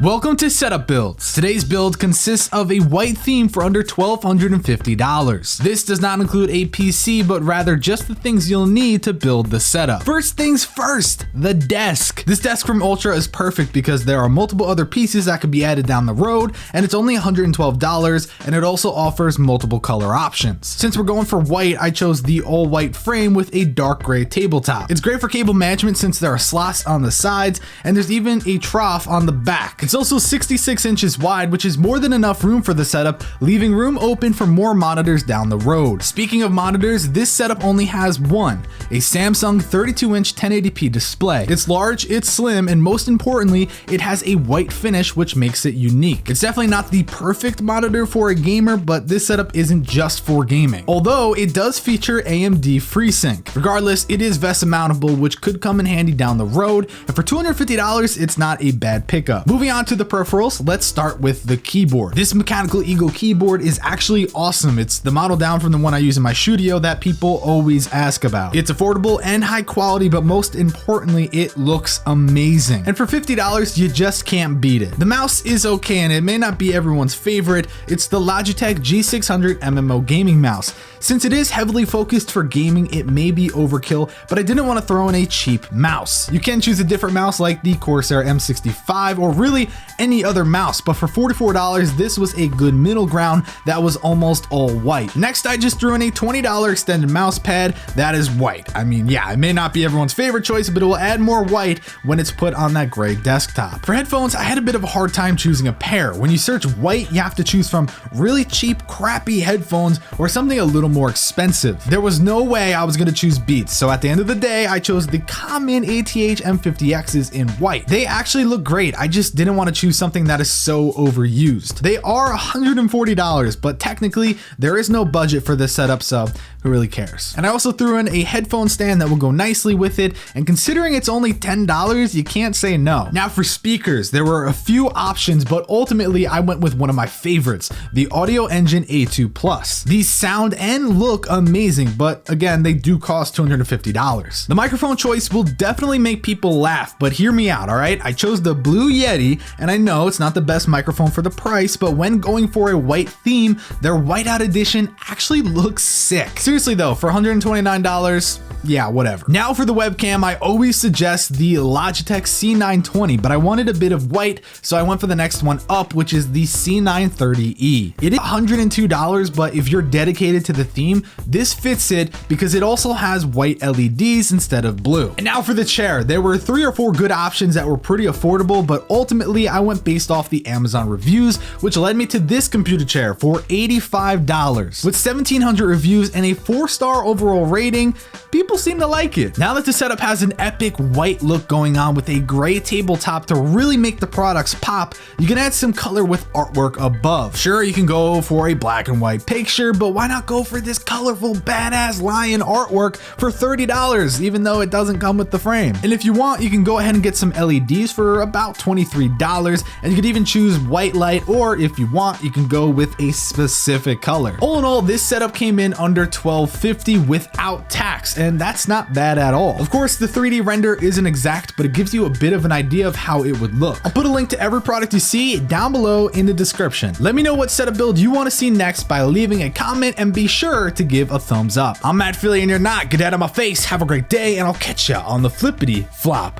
Welcome to Setup Builds. Today's build consists of a white theme for under $1,250. This does not include a PC, but rather just the things you'll need to build the setup. First things first, the desk. This desk from Ultra is perfect because there are multiple other pieces that could be added down the road, and it's only $112, and it also offers multiple color options. Since we're going for white, I chose the all white frame with a dark gray tabletop. It's great for cable management since there are slots on the sides, and there's even a trough on the back. It's also 66 inches wide, which is more than enough room for the setup, leaving room open for more monitors down the road. Speaking of monitors, this setup only has one, a Samsung 32-inch 1080p display. It's large, it's slim, and most importantly, it has a white finish, which makes it unique. It's definitely not the perfect monitor for a gamer, but this setup isn't just for gaming. Although it does feature AMD FreeSync. Regardless, it is VESA mountable, which could come in handy down the road, and for $250, it's not a bad pickup. Moving on to the peripherals, let's start with the keyboard. This Mechanical Eagle keyboard is actually awesome. It's the model down from the one I use in my studio that people always ask about. It's affordable and high quality, but most importantly, it looks amazing. And for $50, you just can't beat it. The mouse is okay, and it may not be everyone's favorite. It's the Logitech G600 MMO gaming mouse. Since it is heavily focused for gaming, it may be overkill, but I didn't want to throw in a cheap mouse. You can choose a different mouse like the Corsair M65 or really any other mouse, but for $44, this was a good middle ground that was almost all white. Next, I just threw in a $20 extended mouse pad that is white. I mean, yeah, it may not be everyone's favorite choice, but it will add more white when it's put on that gray desktop. For headphones, I had a bit of a hard time choosing a pair. When you search white, you have to choose from really cheap, crappy headphones or something a little more expensive. There was no way I was going to choose Beats, so at the end of the day, I chose the common ATH M50Xs in white. They actually look great. I just didn't want to choose something that is so overused. They are $140, but technically there is no budget for this setup, so who really cares? And I also threw in a headphone stand that will go nicely with it, and considering it's only $10, you can't say no. Now for speakers, there were a few options, but ultimately I went with one of my favorites, the Audio Engine A2 Plus. These sound and look amazing, but again, they do cost $250. The microphone choice will definitely make people laugh, but hear me out, all right? I chose the Blue Yeti, and I know it's not the best microphone for the price, but when going for a white theme, their whiteout edition actually looks sick. Seriously though, for $129, yeah, whatever. Now for the webcam, I always suggest the Logitech C920, but I wanted a bit of white, so I went for the next one up, which is the C930E. It is $102, but if you're dedicated to the theme, this fits it because it also has white LEDs instead of blue. And now for the chair, there were 3 or 4 good options that were pretty affordable, but ultimately I went based off the Amazon reviews, which led me to this computer chair for $85. With 1,700 reviews and a 4-star overall rating, people seem to like it. Now that the setup has an epic white look going on with a gray tabletop to really make the products pop, you can add some color with artwork above. Sure, you can go for a black and white picture, but why not go for this colorful badass lion artwork for $30, even though it doesn't come with the frame? And if you want, you can go ahead and get some LEDs for about $23, and you could even choose white light, or if you want, you can go with a specific color. All in all, this setup came in under $1,250 without tax, and that's not bad at all. Of course, the 3D render isn't exact, but it gives you a bit of an idea of how it would look. I'll put a link to every product you see down below in the description. Let me know what setup build you want to see next by leaving a comment, and be sure to give a thumbs up. I'm Matt Philly and you're not. Get out of my face. Have a great day, and I'll catch ya on the flippity flop.